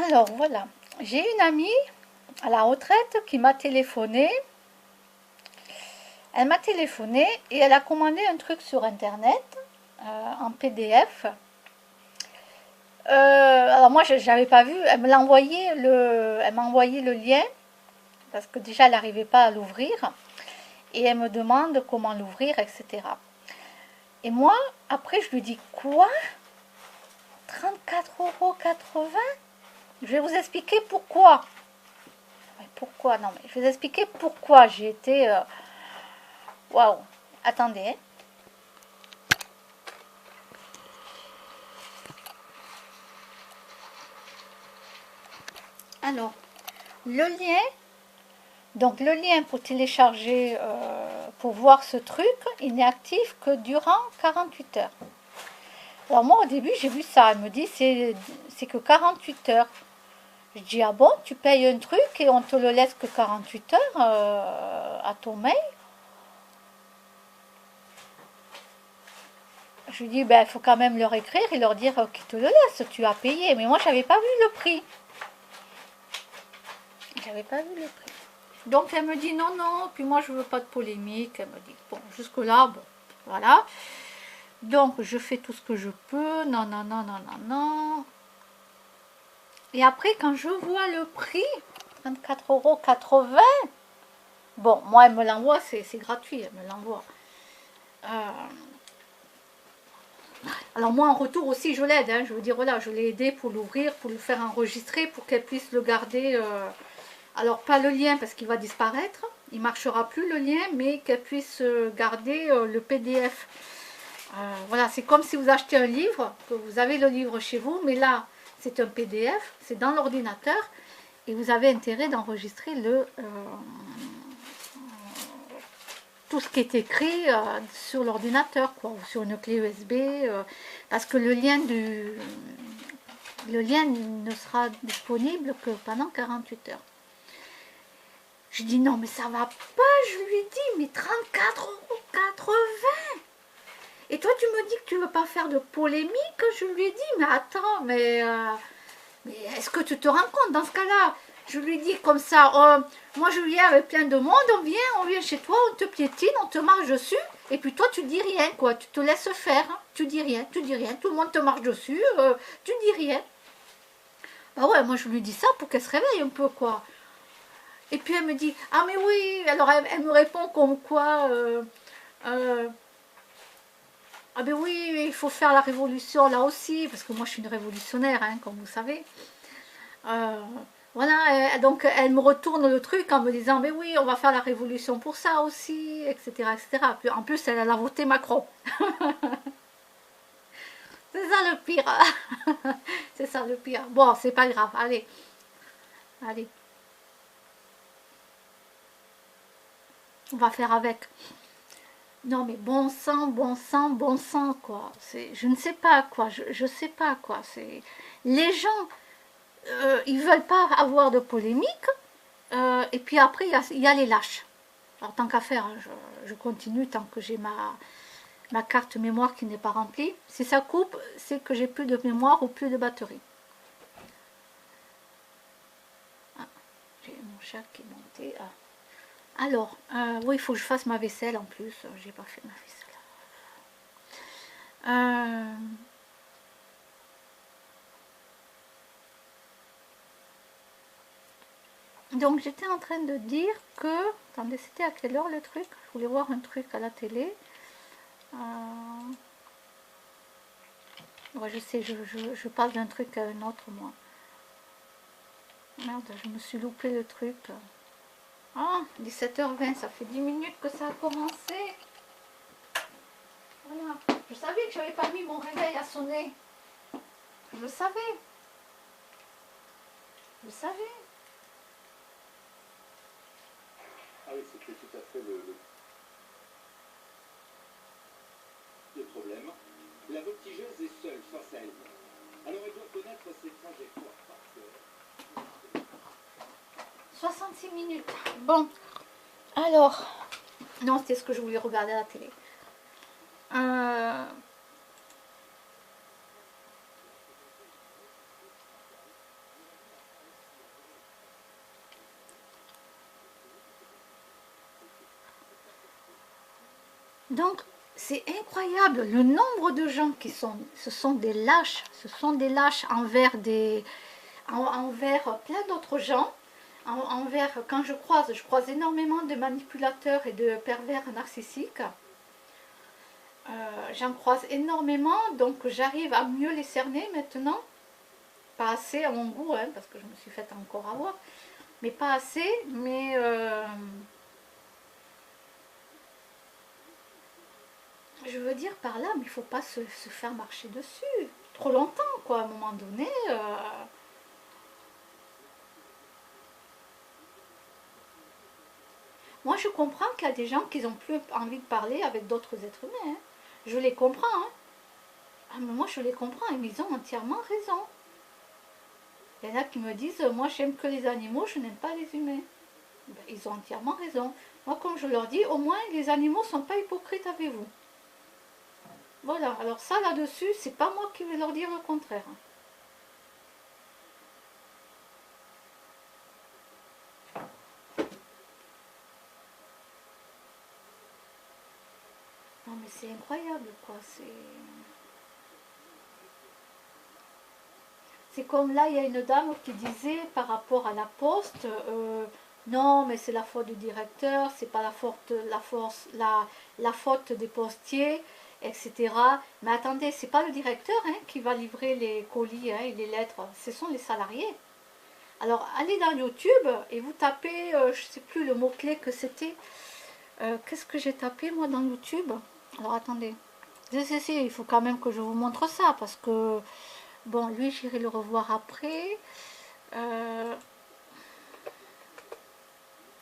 Alors voilà, j'ai une amie à la retraite qui m'a téléphoné. Elle m'a téléphoné et elle a commandé un truc sur internet en PDF. Alors moi je n'avais pas vu, elle m'a envoyé le lien parce que déjà elle n'arrivait pas à l'ouvrir et elle me demande comment l'ouvrir, etc. Et moi après je lui dis quoi? 34,80 €? Je vais vous expliquer pourquoi. Mais pourquoi? Non mais je vais vous expliquer pourquoi j'ai été waouh. Attendez, hein. Alors, le lien, donc le lien pour télécharger, pour voir ce truc, il n'est actif que durant 48 heures. Alors moi au début j'ai vu ça, elle me dit c'est que 48 heures. Je dis ah bon, tu payes un truc et on te le laisse que 48 heures à ton mail. Je lui dis ben il faut quand même leur écrire et leur dire qu'ils te le laissent, tu as payé. Mais moi j'avais pas vu le prix. J'avais pas vu le prix. Donc elle me dit non, non, puis moi je veux pas de polémique. Elle me dit bon, jusque-là, bon, voilà. Donc je fais tout ce que je peux, non, non, non, non, non, non. Et après, quand je vois le prix, 34,80 €, bon, moi elle me l'envoie, c'est gratuit, elle me l'envoie. Alors moi en retour aussi je l'aide, hein, je veux dire voilà, je l'ai aidé pour l'ouvrir, pour le faire enregistrer, pour qu'elle puisse le garder. Alors pas le lien parce qu'il va disparaître, il marchera plus le lien, mais qu'elle puisse garder le PDF. Voilà, c'est comme si vous achetez un livre, que vous avez le livre chez vous, mais là c'est un PDF, c'est dans l'ordinateur, et vous avez intérêt d'enregistrer tout ce qui est écrit sur l'ordinateur, quoi, ou sur une clé USB, parce que le lien ne sera disponible que pendant 48 heures. Je dis non mais ça va pas, je lui dis mais 34,80 €. Et toi tu me dis que tu veux pas faire de polémique, je lui ai dit mais attends, mais est-ce que tu te rends compte dans ce cas-là? Je lui dis comme ça, moi je viens avec plein de monde, on vient chez toi, on te piétine, on te marche dessus, et puis toi tu dis rien quoi, tu te laisses faire, hein, tu dis rien, tout le monde te marche dessus, tu dis rien. Bah ouais, moi je lui dis ça pour qu'elle se réveille un peu quoi. Et puis elle me dit, ah mais oui, alors elle me répond comme quoi, ah ben oui, il faut faire la révolution là aussi, parce que moi je suis une révolutionnaire, hein, comme vous savez. Euh, voilà, donc elle me retourne le truc en me disant, mais oui, on va faire la révolution pour ça aussi, etc. etc. Puis, en plus, elle a voté Macron. C'est ça le pire. C'est ça le pire. Bon, c'est pas grave, allez, allez. On va faire avec. Non mais bon sang, bon sang, bon sang quoi. Je ne sais pas quoi, je sais pas quoi. Les gens, ils veulent pas avoir de polémique. Et puis après il y a les lâches. Alors tant qu'à faire, hein, je continue tant que j'ai ma carte mémoire qui n'est pas remplie. Si ça coupe, c'est que j'ai plus de mémoire ou plus de batterie. Ah, j'ai mon chat qui est monté. Ah. Alors, oui, il faut que je fasse ma vaisselle en plus. J'ai pas fait ma vaisselle. Donc j'étais en train de dire que... Attendez, c'était à quelle heure le truc? Je voulais voir un truc à la télé. Ouais, je sais, je parle d'un truc à un autre, moi. Merde, je me suis loupé le truc. Ah, 17h20, ça fait 10 minutes que ça a commencé. Voilà. Je savais que j'avais pas mis mon réveil à sonner. Je le savais. Je le savais. Ah oui, c'était tout à fait le problème. La voltigeuse est seule face à elle. Alors elle doit connaître ses trajectoires par cœur. 66 minutes. Bon, alors... Non, c'était ce que je voulais regarder à la télé. Donc, c'est incroyable le nombre de gens qui ce sont des lâches, envers envers plein d'autres gens, envers, quand je croise énormément de manipulateurs et de pervers narcissiques. J'en croise énormément, donc j'arrive à mieux les cerner maintenant. Pas assez à mon goût, hein, parce que je me suis faite encore avoir, mais pas assez, mais je veux dire par là, mais il faut pas se faire marcher dessus trop longtemps, quoi, à un moment donné. Moi, je comprends qu'il y a des gens qui n'ont plus envie de parler avec d'autres êtres humains, hein. Je les comprends, hein. Ah, mais moi, je les comprends, et ils ont entièrement raison. Il y en a qui me disent, moi, j'aime que les animaux, je n'aime pas les humains. Ben, ils ont entièrement raison. Moi, comme je leur dis, au moins, les animaux ne sont pas hypocrites avec vous. Voilà, alors ça, là-dessus, c'est pas moi qui vais leur dire le contraire. Non, mais c'est incroyable, quoi. C'est comme là, il y a une dame qui disait par rapport à la poste, non, mais c'est la faute du directeur, c'est pas la faute des postiers, etc. Mais attendez, c'est pas le directeur, hein, qui va livrer les colis, hein, et les lettres, ce sont les salariés. Alors, allez dans YouTube et vous tapez, je sais plus le mot-clé que c'était. Qu'est-ce que j'ai tapé moi dans YouTube? Alors, attendez. Si, il faut quand même que je vous montre ça parce que, bon, lui, j'irai le revoir après. Euh,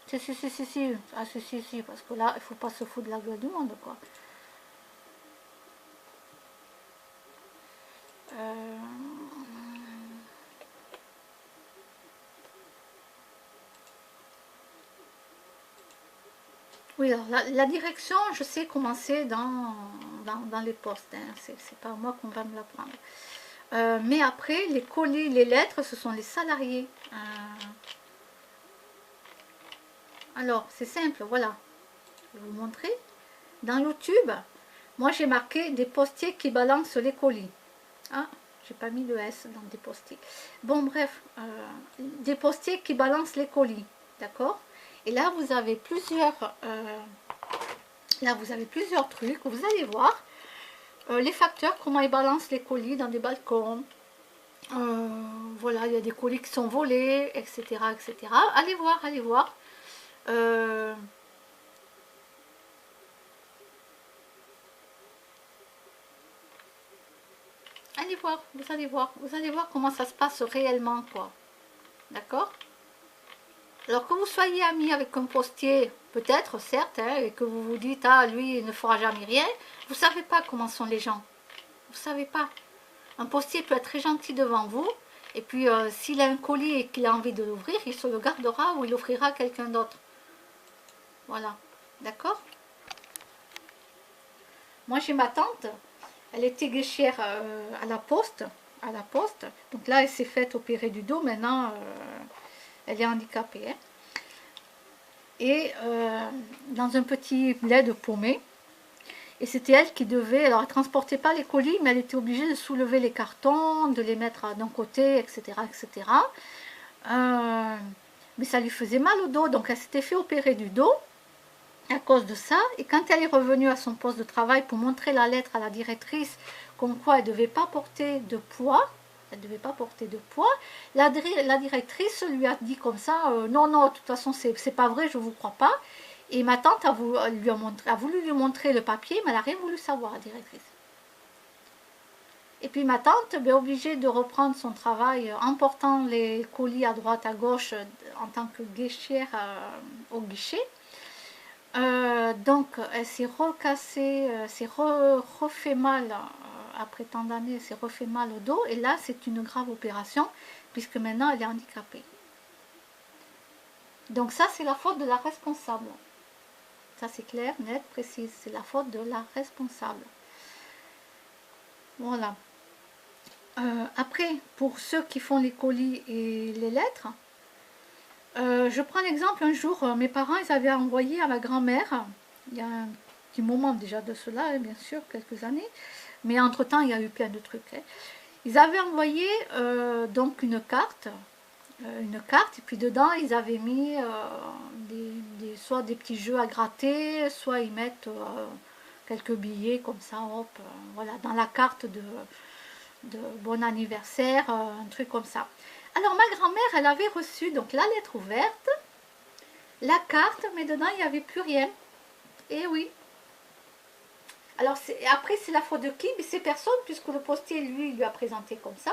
si. Ah, si, parce que là, il faut pas se foutre de la gueule du monde, quoi. Euh, Oui, alors la direction, je sais comment c'est dans les postes, hein. C'est pas moi qu'on va me l'apprendre. Mais après, les colis, les lettres, ce sont les salariés. Alors, c'est simple, voilà. Je vais vous montrer. Dans YouTube, moi j'ai marqué des postiers qui balancent les colis. Ah, j'ai pas mis le S dans des postiers. Bon, bref, des postiers qui balancent les colis. D'accord? Et là, vous avez plusieurs trucs. Vous allez voir les facteurs, comment ils balancent les colis dans des balcons. Voilà, il y a des colis qui sont volés, etc. etc. Allez voir, allez voir. Vous allez voir comment ça se passe réellement, quoi. D'accord? Alors que vous soyez ami avec un postier, peut-être, certes, hein, et que vous vous dites, ah, lui, il ne fera jamais rien, vous ne savez pas comment sont les gens. Vous ne savez pas. Un postier peut être très gentil devant vous, et puis s'il a un colis et qu'il a envie de l'ouvrir, il se le gardera ou il l'offrira à quelqu'un d'autre. Voilà. D'accord? Moi, j'ai ma tante, elle était guichère à la poste. Donc là, elle s'est faite opérer du dos. Maintenant, elle est handicapée. Hein. Et dans un petit bled paumé. Et c'était elle qui devait... Alors, elle ne transportait pas les colis, mais elle était obligée de soulever les cartons, de les mettre d'un côté, etc. etc. Mais ça lui faisait mal au dos. Donc, elle s'était fait opérer du dos à cause de ça. Et quand elle est revenue à son poste de travail pour montrer la lettre à la directrice, comme quoi elle ne devait pas porter de poids, la directrice lui a dit comme ça, non, de toute façon, c'est pas vrai, je vous crois pas. Et ma tante a voulu lui montrer le papier, mais elle n'a rien voulu savoir, la directrice. Et puis ma tante est obligée de reprendre son travail en portant les colis à droite, à gauche, en tant que guichère au guichet. Donc elle s'est recassée, refait mal, après tant d'années, elle s'est refait mal au dos. Et là, c'est une grave opération, puisque maintenant, elle est handicapée. Donc ça, c'est la faute de la responsable. Ça, c'est clair, net, précis. C'est la faute de la responsable. Voilà. Après, pour ceux qui font les colis et les lettres, je prends l'exemple, un jour, mes parents, ils avaient envoyé à ma grand-mère, il y a petit moment déjà de cela, hein, bien sûr, quelques années. Mais entre-temps, il y a eu plein de trucs. Hein. Ils avaient envoyé donc une carte, et puis dedans, ils avaient mis soit des petits jeux à gratter, soit ils mettent quelques billets comme ça, hop, voilà, dans la carte de bon anniversaire, un truc comme ça. Alors ma grand-mère, elle avait reçu donc la lettre ouverte, la carte, mais dedans il n'y avait plus rien. Et oui. Alors après c'est la faute de qui? Mais c'est personne, puisque le postier lui a présenté comme ça.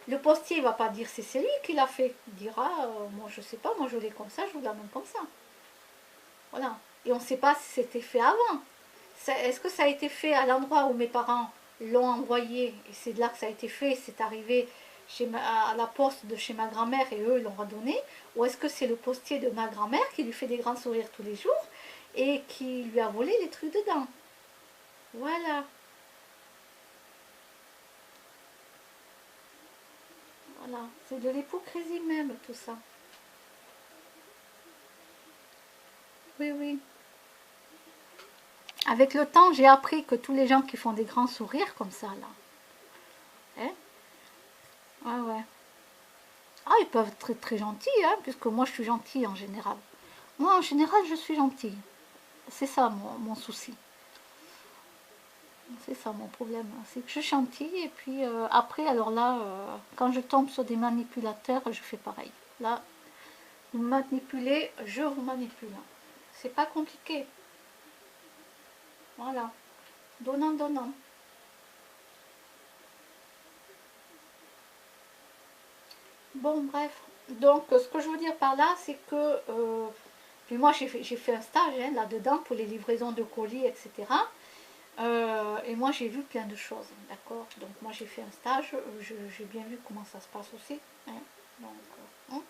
Le postier ne va pas dire c'est lui qui l'a fait. Il dira moi je sais pas, moi je l'ai comme ça, je vous l'amène comme ça. Voilà. Et on ne sait pas si c'était fait avant. Est-ce que ça a été fait à l'endroit où mes parents l'ont envoyé, et c'est de là que ça a été fait, c'est arrivé à la poste de chez ma grand-mère et eux l'ont redonné, ou est-ce que c'est le postier de ma grand-mère qui lui fait des grands sourires tous les jours et qui lui a volé les trucs dedans? Voilà. Voilà. C'est de l'hypocrisie même, tout ça. Oui, oui. Avec le temps, j'ai appris que tous les gens qui font des grands sourires comme ça, là, hein? Ouais, ouais. Ah, ils peuvent être très, très gentils, hein, puisque moi je suis gentille en général. Moi en général je suis gentille. C'est ça mon souci. C'est ça mon problème. C'est que je suis gentille et puis après, alors là, quand je tombe sur des manipulateurs, je fais pareil. Là, vous me manipulez, je vous manipule. C'est pas compliqué. Voilà. Donnant, donnant. Bon, bref. Donc, ce que je veux dire par là, c'est que puis moi, j'ai fait un stage hein, là-dedans pour les livraisons de colis, etc. Et moi, j'ai vu plein de choses, d'accord. Donc, moi, j'ai fait un stage, j'ai bien vu comment ça se passe aussi. Hein. Donc, hein.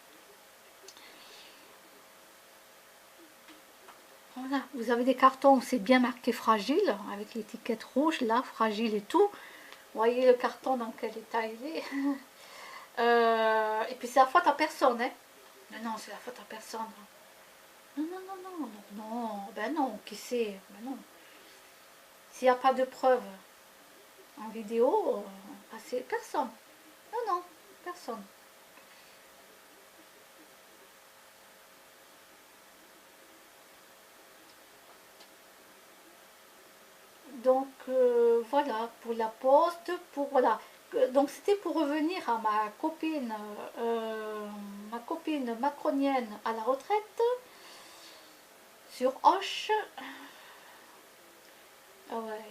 Voilà, vous avez des cartons où c'est bien marqué fragile, avec l'étiquette rouge, là, fragile et tout. Vous voyez le carton dans quel état il est. Et puis, c'est la faute à personne, hein. Non, c'est la faute à personne. Non, non, non, non, non, non, ben non, qui sait, ben non. S'il n'y a pas de preuves en vidéo, c'est personne. Non, non, personne. Donc voilà, pour la poste, pour voilà. Donc c'était pour revenir à ma copine macronienne à la retraite sur Hoche. Ah ouais,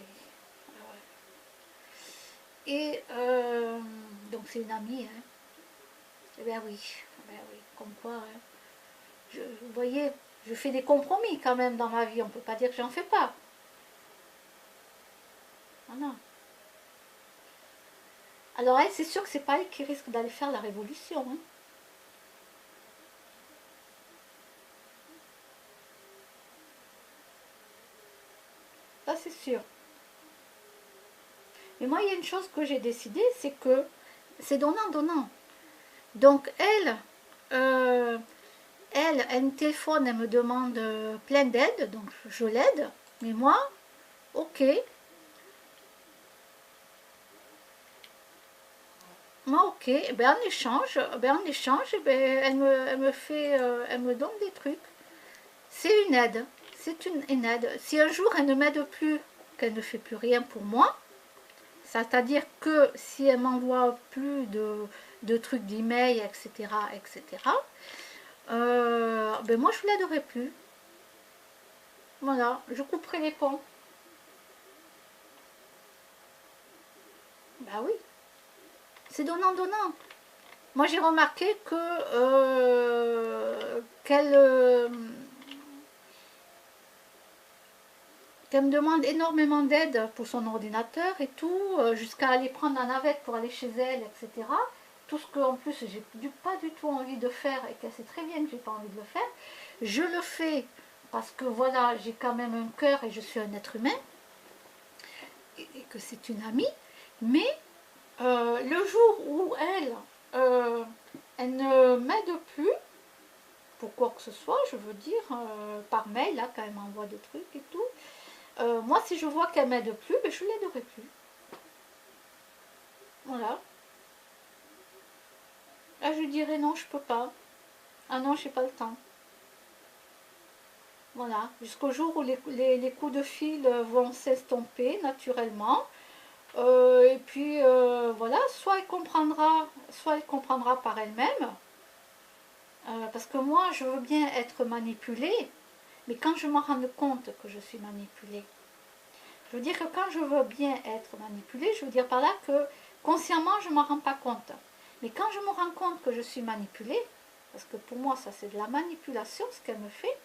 ah ouais. Et donc c'est une amie, hein. Eh ben oui, comme quoi, hein. Vous voyez, je fais des compromis quand même dans ma vie, on ne peut pas dire que j'en fais pas. Ah non. Alors elle, c'est sûr que c'est pas elle qui risque d'aller faire la révolution, hein. Ça c'est sûr. Mais moi, il y a une chose que j'ai décidé, c'est que c'est donnant-donnant. Donc elle me téléphone, elle me demande plein d'aide, donc je l'aide. Mais moi, ok. Moi, ok. Et ben, en échange, ben, elle me donne des trucs. C'est une aide. C'est une aide. Si un jour elle ne m'aide plus, qu'elle ne fait plus rien pour moi, c'est-à-dire que si elle m'envoie plus de trucs d'email, etc., etc., ben moi je ne l'aiderai plus. Voilà, je couperai les ponts. Bah oui, c'est donnant-donnant. Moi j'ai remarqué que qu'elle me demande énormément d'aide pour son ordinateur et tout, jusqu'à aller prendre la navette pour aller chez elle, etc. Tout ce que en plus j'ai pas du tout envie de faire et qu'elle sait très bien que j'ai pas envie de le faire. Je le fais parce que voilà, j'ai quand même un cœur et je suis un être humain et que c'est une amie. Mais elle ne m'aide plus. quoi que ce soit, je veux dire, par mail, là, quand elle m'envoie des trucs et tout. Moi, si je vois qu'elle m'aide plus, ben, je ne l'aiderai plus. Voilà. Là, je lui dirai non, je peux pas. Ah non, j'ai pas le temps. Voilà. Jusqu'au jour où les coups de fil vont s'estomper naturellement. Et puis, voilà, soit elle comprendra par elle-même. Parce que moi, je veux bien être manipulée, mais quand je me rends compte que je suis manipulée, je veux dire que quand je veux bien être manipulée, je veux dire par là que consciemment, je ne m'en rends pas compte. Mais quand je me rends compte que je suis manipulée, parce que pour moi, ça c'est de la manipulation, ce qu'elle me fait,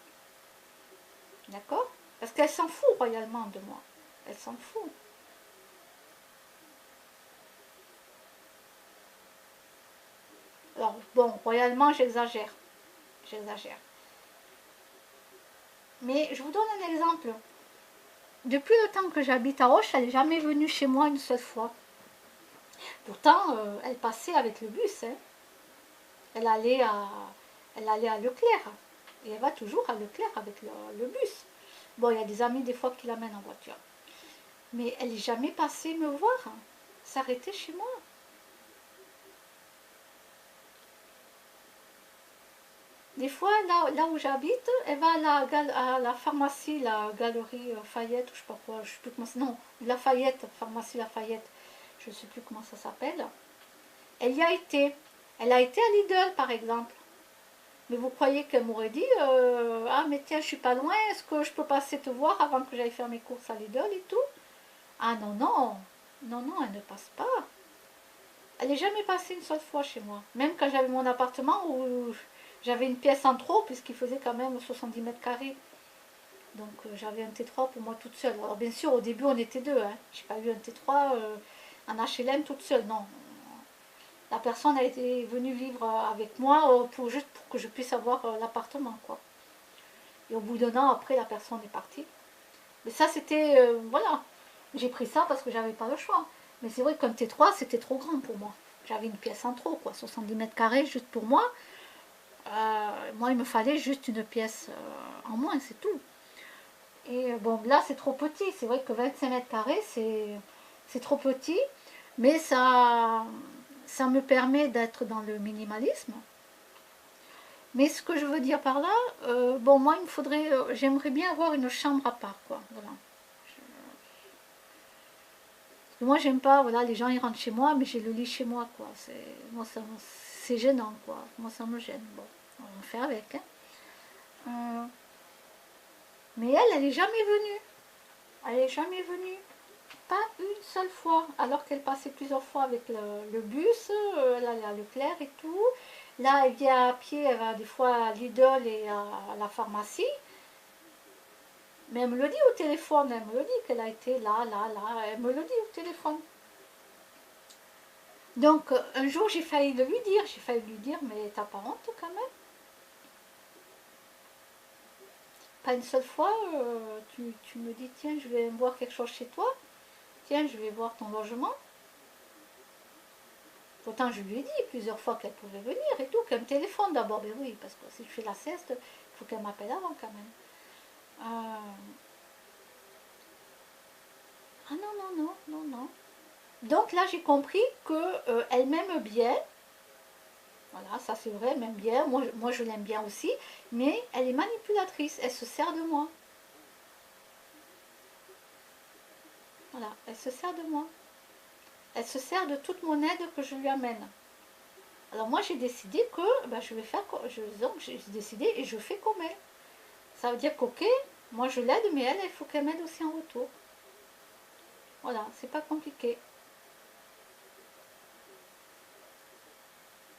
d'accord? Parce qu'elle s'en fout royalement de moi. Elle s'en fout. Alors, bon, royalement, j'exagère. J'exagère. Mais je vous donne un exemple. Depuis le temps que j'habite à Auch, elle n'est jamais venue chez moi une seule fois. Pourtant, elle passait avec le bus. Hein. Elle allait à Leclerc. Et elle va toujours à Leclerc avec le bus. Bon, il y a des amis des fois qui l'amènent en voiture. Mais elle n'est jamais passée me voir, hein, s'arrêter chez moi. Des fois, là où j'habite, elle va à la pharmacie, la galerie Fayette, ou je sais pas quoi, je sais plus comment c'est. Non, Lafayette, pharmacie Lafayette, je ne sais plus comment ça s'appelle. Elle y a été. Elle a été à Lidl, par exemple. Mais vous croyez qu'elle m'aurait dit ah, mais tiens, je suis pas loin, est-ce que je peux passer te voir avant que j'aille faire mes courses à Lidl et tout? Ah non, non, non, non, elle ne passe pas. Elle n'est jamais passée une seule fois chez moi. Même quand j'avais mon appartement où j'avais une pièce en trop, puisqu'il faisait quand même 70 mètres carrés. Donc j'avais un T3 pour moi toute seule. Alors bien sûr, au début, on était deux. Hein. Je n'ai pas eu un T3 en HLM toute seule, non. La personne a été venue vivre avec moi juste pour que je puisse avoir l'appartement, quoi. Et au bout d'un an, après, la personne est partie. Mais ça, c'était, voilà. J'ai pris ça parce que j'avais pas le choix. Mais c'est vrai qu'un T3, c'était trop grand pour moi. J'avais une pièce en trop, quoi. 70 mètres carrés juste pour moi. Moi, il me fallait juste une pièce en moins, c'est tout. Et bon, là, c'est trop petit. C'est vrai que 25 mètres carrés, c'est trop petit. Mais ça me permet d'être dans le minimalisme. Mais ce que je veux dire par là, bon, moi, il me faudrait, j'aimerais bien avoir une chambre à part, quoi. Voilà. Moi, j'aime pas, voilà, les gens, ils rentrent chez moi, mais j'ai le lit chez moi, quoi. Moi, c'est gênant, quoi. Moi, ça me gêne. Bon, on fait avec, hein. Mais elle n'est jamais venue. Elle n'est jamais venue. Pas une seule fois. Alors qu'elle passait plusieurs fois avec le bus, elle allait à Leclerc et tout. Là, elle vient à pied, elle va des fois à Lidl et à la pharmacie. Mais elle me le dit au téléphone, elle me le dit qu'elle a été là, elle me le dit au téléphone. Donc, un jour, j'ai failli lui dire, mais t'as pas honte quand même? Pas une seule fois, tu me dis, tiens, je vais voir quelque chose chez toi, tiens, je vais voir ton logement. Pourtant, je lui ai dit plusieurs fois qu'elle pouvait venir et tout, qu'elle me téléphone d'abord. Mais oui, parce que si je fais la sieste, il faut qu'elle m'appelle avant quand même. Ah non, non, non, non, non. Donc là, j'ai compris qu'elle m'aime bien. Voilà, ça c'est vrai, elle m'aime bien. Moi je l'aime bien aussi. Mais elle est manipulatrice. Elle se sert de moi. Voilà, elle se sert de moi. Elle se sert de toute mon aide que je lui amène. Alors moi j'ai décidé que je vais faire, donc j'ai décidé et je fais comme elle. Ça veut dire qu'ok, moi je l'aide, mais elle, il faut qu'elle m'aide aussi en retour. Voilà, c'est pas compliqué.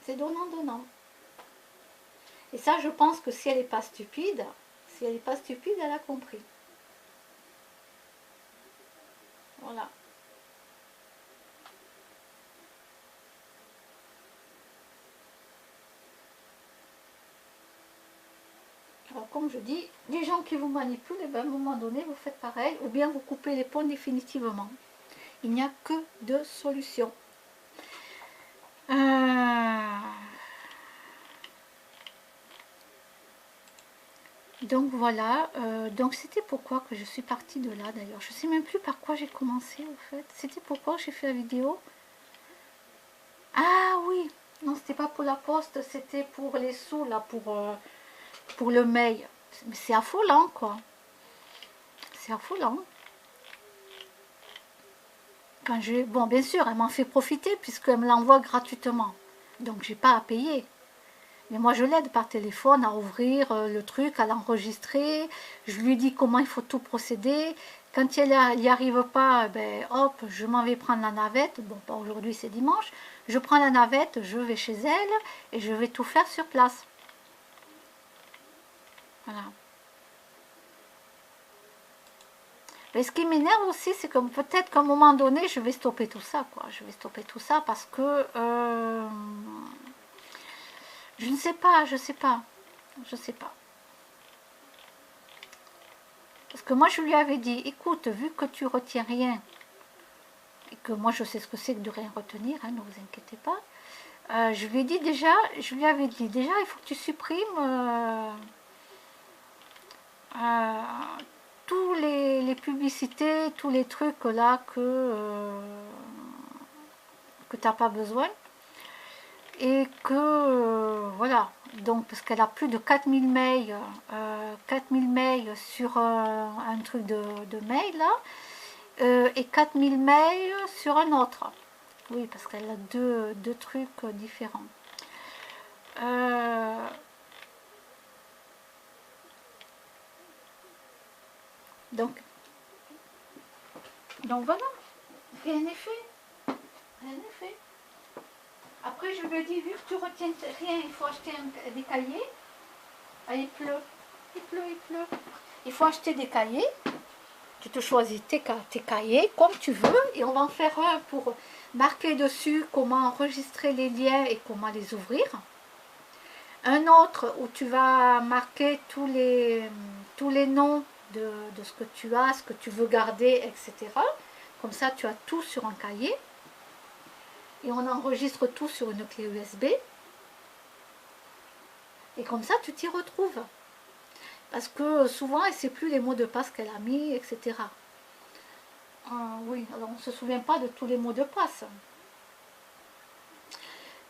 C'est donnant-donnant. Et ça, je pense que si elle n'est pas stupide, elle a compris. Voilà. Alors, comme je dis, les gens qui vous manipulent, eh bien, à un moment donné, vous faites pareil, ou bien vous coupez les ponts définitivement. Il n'y a que deux solutions. Donc voilà, donc c'était pourquoi que je suis partie de là d'ailleurs. Je sais même plus par quoi j'ai commencé en fait. C'était pourquoi j'ai fait la vidéo. Ah oui, non c'était pas pour la poste, c'était pour les sous là, pour le mail. Mais c'est affolant quoi. C'est affolant. Quand je, bon bien sûr, elle m'en fait profiter puisqu'elle me l'envoie gratuitement. Donc j'ai pas à payer. Mais moi, je l'aide par téléphone à ouvrir le truc, à l'enregistrer. Je lui dis comment il faut tout procéder. Quand elle n'y arrive pas, ben, hop, je m'en vais prendre la navette. Bon, pas aujourd'hui, c'est dimanche. Je prends la navette, je vais chez elle et je vais tout faire sur place. Voilà. Mais ce qui m'énerve aussi, c'est que peut-être qu'à un moment donné, je vais stopper tout ça, quoi. Je vais stopper tout ça parce que... je ne sais pas, je sais pas. Je sais pas. Parce que moi, je lui avais dit, écoute, vu que tu retiens rien, et que moi, je sais ce que c'est que de rien retenir, hein, ne vous inquiétez pas, je lui ai dit déjà, je lui avais dit, déjà, il faut que tu supprimes tous les publicités, tous les trucs là que tu n'as pas besoin. Et que, voilà, donc, parce qu'elle a plus de 4000 mails, 4000 mails sur un truc de mail, là, et 4000 mails sur un autre. Oui, parce qu'elle a deux trucs différents. Donc voilà, rien n'est fait. Rien n'est fait. Après, je lui ai dit, vu que tu retiens rien, il faut acheter des cahiers. Ah, il pleut, il pleut, il pleut. Il faut acheter des cahiers. Tu te choisis tes cahiers comme tu veux et on va en faire un pour marquer dessus comment enregistrer les liens et comment les ouvrir. Un autre où tu vas marquer tous les noms de ce que tu as, ce que tu veux garder, etc. Comme ça, tu as tout sur un cahier. Et on enregistre tout sur une clé USB. Et comme ça, tu t'y retrouves. Parce que souvent, elle ne sait plus les mots de passe qu'elle a mis, etc. Oui, alors on ne se souvient pas de tous les mots de passe.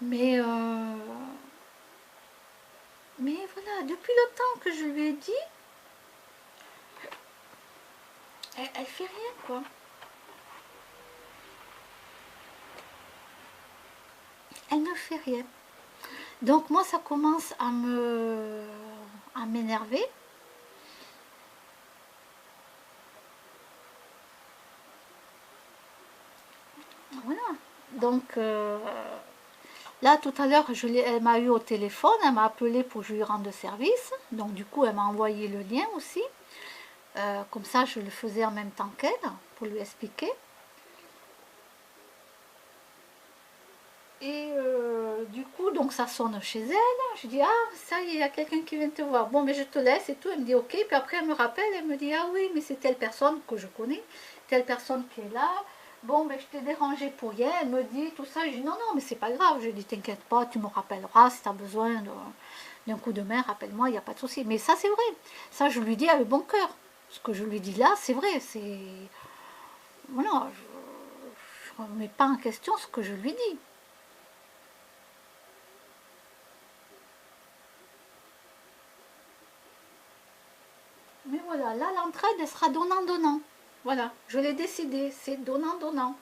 Mais voilà, depuis le temps que je lui ai dit, elle fait rien, quoi. Elle ne fait rien. Donc moi, ça commence à m'énerver. Voilà. Donc là, tout à l'heure, elle m'a eu au téléphone, elle m'a appelé pour que je lui rende service. Donc du coup, elle m'a envoyé le lien aussi. Comme ça, je le faisais en même temps qu'elle, pour lui expliquer. Et du coup, donc ça sonne chez elle. Je dis, ah, ça y est, il y a quelqu'un qui vient te voir. Bon, mais je te laisse et tout. Elle me dit, ok. Puis après, elle me rappelle, elle me dit, ah oui, mais c'est telle personne que je connais, telle personne qui est là. Bon, mais je t'ai dérangé pour rien. Elle me dit tout ça. Je dis, non, non, mais c'est pas grave. Je dis, t'inquiète pas, tu me rappelleras si tu as besoin d'un coup de main, rappelle-moi, il n'y a pas de souci. Mais ça, c'est vrai. Ça, je lui dis avec bon cœur. Ce que je lui dis là, c'est vrai. C'est. Voilà, je ne remets pas en question ce que je lui dis. Mais voilà, là, l'entraide, elle sera donnant-donnant. Voilà, je l'ai décidé, c'est donnant-donnant.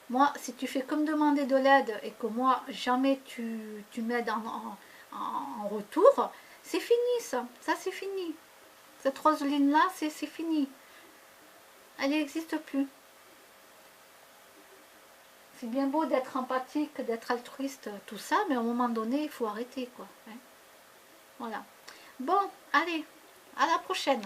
Moi, si tu fais comme demander de l'aide et que moi, jamais tu m'aides en retour, c'est fini ça. Ça, c'est fini. Cette rose ligne-là, c'est fini. Elle n'existe plus. C'est bien beau d'être empathique, d'être altruiste, tout ça, mais à un moment donné, il faut arrêter, quoi. Hein. Voilà. Bon, allez, à la prochaine.